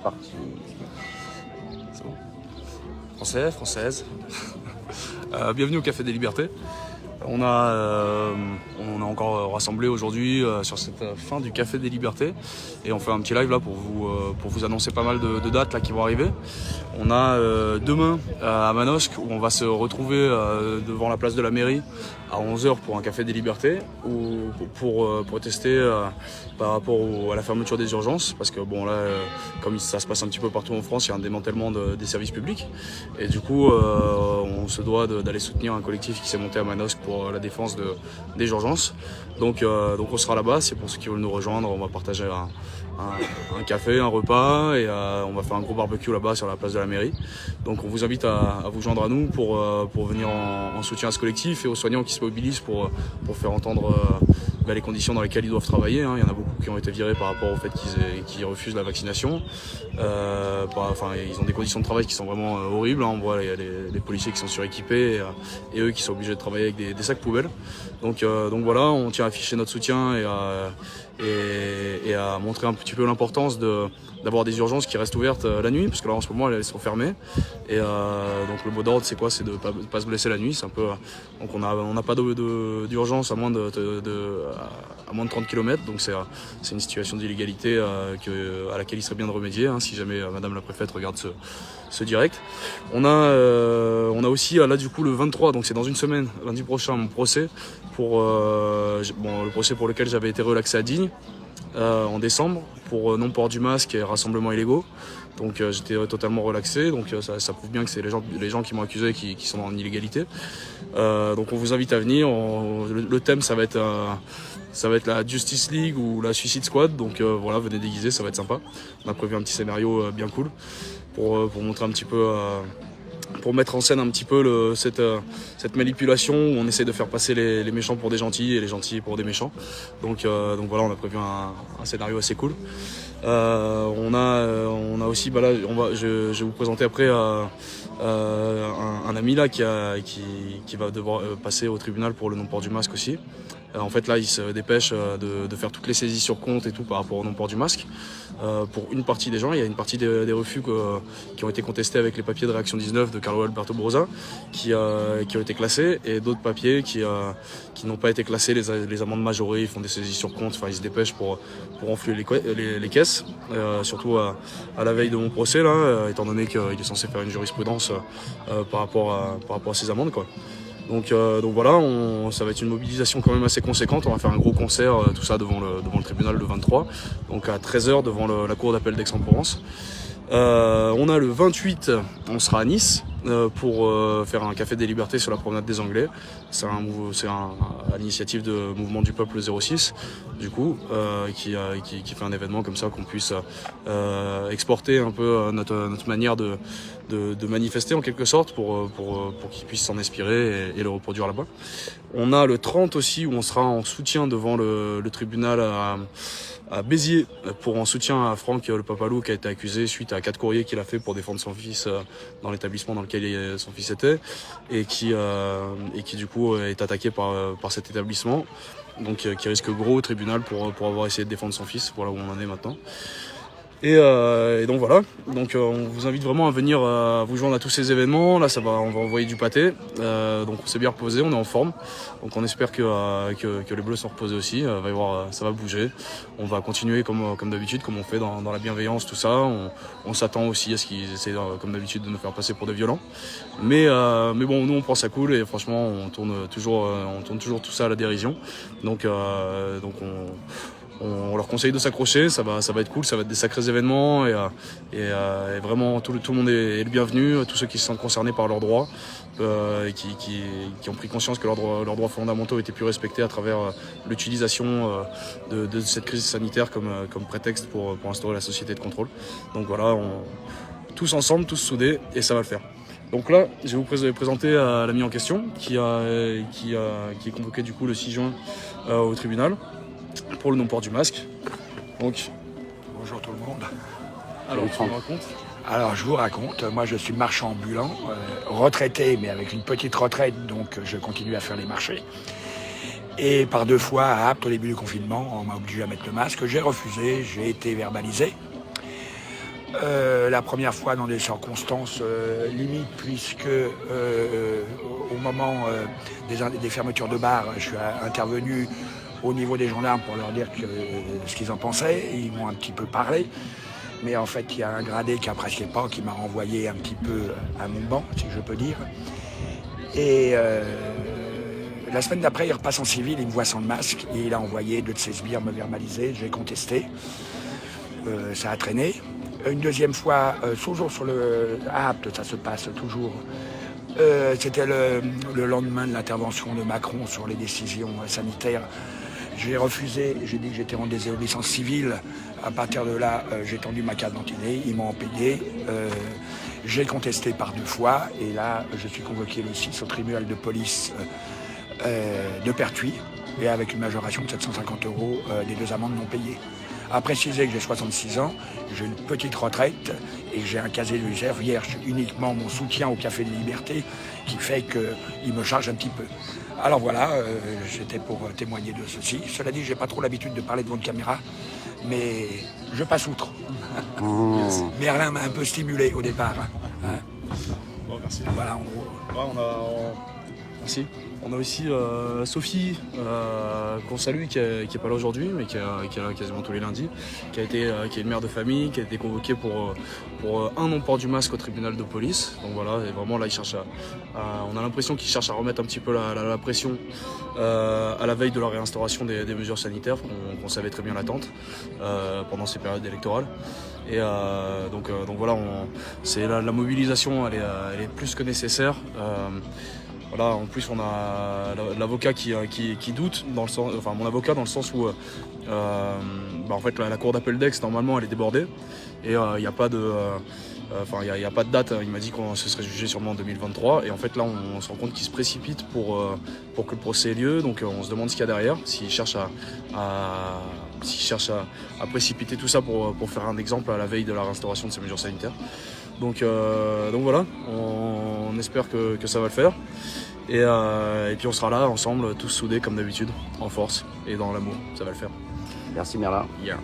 parti. C'est bon. Français, française. Bienvenue au Café des Libertés. On a encore rassemblé aujourd'hui sur cette fin du Café des Libertés et on fait un petit live là pour vous annoncer pas mal de dates là qui vont arriver. On a demain à Manosque où on va se retrouver devant la place de la mairie à 11h pour un Café des Libertés ou pour protester par rapport à la fermeture des urgences parce que bon là comme ça se passe un petit peu partout en France, il y a un démantèlement des services publics et du coup on se doit d'aller soutenir un collectif qui s'est monté à Manosque pour la défense des urgences. Donc on sera là-bas, c'est pour ceux qui veulent nous rejoindre, on va partager un café, un repas et on va faire un gros barbecue là-bas sur la place de la mairie. Donc on vous invite à vous joindre à nous pour venir en soutien à ce collectif et aux soignants qui se mobilisent pour faire entendre les conditions dans lesquelles ils doivent travailler. Il y en a beaucoup qui ont été virés par rapport au fait qu'ils refusent la vaccination. Ils ont des conditions de travail qui sont vraiment horribles. On voit les policiers qui sont suréquipés et eux qui sont obligés de travailler avec des sacs poubelles. Donc voilà, on tient à afficher notre soutien et à montrer un petit peu l'importance d'avoir des urgences qui restent ouvertes la nuit, parce que là en ce moment elles sont fermées. Et donc le mot d'ordre c'est quoi? C'est de pas se blesser la nuit. C'est un peu, donc on n'a pas d'urgence à moins de 30 km, donc c'est une situation d'illégalité à laquelle il serait bien de remédier si jamais Madame la Préfète regarde ce direct. On a aussi là du coup le 23, donc c'est dans une semaine, lundi prochain, mon procès pour le procès pour lequel j'avais été relaxé à Digne en décembre pour non-port du masque et rassemblements illégaux. Donc j'étais totalement relaxé, donc ça prouve bien que c'est les gens qui m'ont accusé qui sont en illégalité. Donc on vous invite à venir. Le thème ça va être la Justice League ou la Suicide Squad, donc voilà, venez déguiser, ça va être sympa. On a prévu un petit scénario bien cool pour montrer un petit peu, pour mettre en scène un petit peu cette manipulation où on essaie de faire passer les méchants pour des gentils et les gentils pour des méchants. Donc voilà, on a prévu un scénario assez cool. On a aussi, là, je vais vous présenter après un ami là qui va devoir passer au tribunal pour le non-port du masque aussi. En fait là il se dépêche de faire toutes les saisies sur compte et tout par rapport au non-port du masque. Pour une partie des gens, il y a une partie des refus qui ont été contestés avec les papiers de Réaction 19 de Carlo Alberto Broza qui ont été classés, et d'autres papiers qui n'ont pas été classés, les amendes majorées, ils font des saisies sur compte, ils se dépêchent pour enfluer les caisses, surtout à la veille de mon procès là, étant donné qu'il est censé faire une jurisprudence par rapport à ces amendes quoi. Donc voilà, ça va être une mobilisation quand même assez conséquente. On va faire un gros concert, tout ça devant le tribunal le 23, donc à 13h devant la cour d'appel d'Aix-en-Provence. On a le 28, on sera à Nice pour faire un Café des Libertés sur la promenade des Anglais. C'est à l'initiative de Mouvement du Peuple 06, du coup, qui fait un événement comme ça qu'on puisse exporter un peu notre manière de manifester en quelque sorte pour qu'ils puissent s'en inspirer et le reproduire là-bas. On a le 30 aussi où on sera en soutien devant le tribunal à Béziers en soutien à Franck le Papalou qui a été accusé suite à 4 courriers qu'il a fait pour défendre son fils dans l'établissement dans lequel son fils était et qui du coup est attaqué par cet établissement, donc qui risque gros au tribunal pour avoir essayé de défendre son fils. Voilà où on en est maintenant. Et donc voilà, on vous invite vraiment à venir vous joindre à tous ces événements. Là on va envoyer du pâté, donc on s'est bien reposé, on est en forme, donc on espère que les Bleus sont reposés aussi. Va y avoir, ça va bouger, on va continuer comme d'habitude, comme on fait dans la bienveillance, tout ça. On s'attend aussi à ce qu'ils essaient comme d'habitude de nous faire passer pour des violents, mais bon, nous on prend ça cool et franchement on tourne toujours tout ça à la dérision, donc on leur conseille de s'accrocher, ça va être cool, ça va être des sacrés événements et vraiment tout le monde est le bienvenu, tous ceux qui se sentent concernés par leurs droits et qui ont pris conscience que leurs droits fondamentaux étaient plus respectés à travers l'utilisation de cette crise sanitaire comme prétexte pour instaurer la société de contrôle. Donc voilà, tous ensemble, tous soudés, et ça va le faire. Donc là, je vais vous présenter l'ami en question qui est convoqué du coup le 6 juin au tribunal pour le non-port du masque. Donc, bonjour tout le monde. Alors, tu me racontes ? Alors, je vous raconte. Moi, je suis marchand ambulant, retraité, mais avec une petite retraite, donc je continue à faire les marchés. Et par 2 fois, à Apt, au début du confinement, on m'a obligé à mettre le masque. J'ai refusé, j'ai été verbalisé. La première fois dans des circonstances limites, puisque au moment des fermetures de bars, je suis intervenu au niveau des gendarmes pour leur dire ce qu'ils en pensaient. Ils m'ont un petit peu parlé. Mais en fait, il y a un gradé qui appréciait pas, qui m'a renvoyé un petit peu à mon banc, si je peux dire. Et la semaine d'après, il repasse en civil, il me voit sans le masque, et il a envoyé 2 de ses sbires me verbaliser. J'ai contesté. Ça a traîné. Une deuxième fois, toujours sur le APT, ça se passe toujours. C'était le lendemain de l'intervention de Macron sur les décisions sanitaires. J'ai refusé, j'ai dit que j'étais en désobéissance civile. À partir de là, j'ai tendu ma carte d'identité, ils m'ont empayé. J'ai contesté par 2 fois et là, je suis convoqué le 6 au tribunal de police de Pertuis et avec une majoration de 750 € des 2 amendes non payées. À préciser que j'ai 66 ans, j'ai une petite retraite et j'ai un casier judiciaire vierge, uniquement mon soutien au Café des Libertés qui fait qu'il me charge un petit peu. Alors voilà, j'étais pour témoigner de ceci. Cela dit, j'ai pas trop l'habitude de parler devant une caméra, mais je passe outre. Merlin m'a un peu stimulé au départ. Hein. Bon, merci. Voilà, en gros. Ouais, merci. On a aussi Sophie, qu'on salue, qui est pas là aujourd'hui, mais qui est là quasiment tous les lundis, qui est une mère de famille, qui a été convoquée pour un non-port du masque au tribunal de police. Donc voilà, et vraiment là, on a l'impression qu'ils cherchent à remettre un petit peu la pression à la veille de la réinstauration des mesures sanitaires qu'on savait très bien l'attente pendant ces périodes électorales. Et donc voilà, c'est la mobilisation, elle est plus que nécessaire. Voilà, en plus on a l'avocat qui doute, dans le sens, enfin mon avocat dans le sens où en fait la cour d'appel d'Aix normalement elle est débordée et il n'y a pas de il y a pas de date. Il m'a dit qu'on se serait jugé sûrement en 2023 et en fait là on se rend compte qu'il se précipite pour que le procès ait lieu, donc on se demande ce qu'il y a derrière, s'il cherche à précipiter tout ça pour faire un exemple à la veille de la réinstauration de ces mesures sanitaires. Donc voilà, on espère que ça va le faire. Et puis on sera là ensemble, tous soudés comme d'habitude, en force et dans l'amour. Ça va le faire. Merci Merlin. Yeah.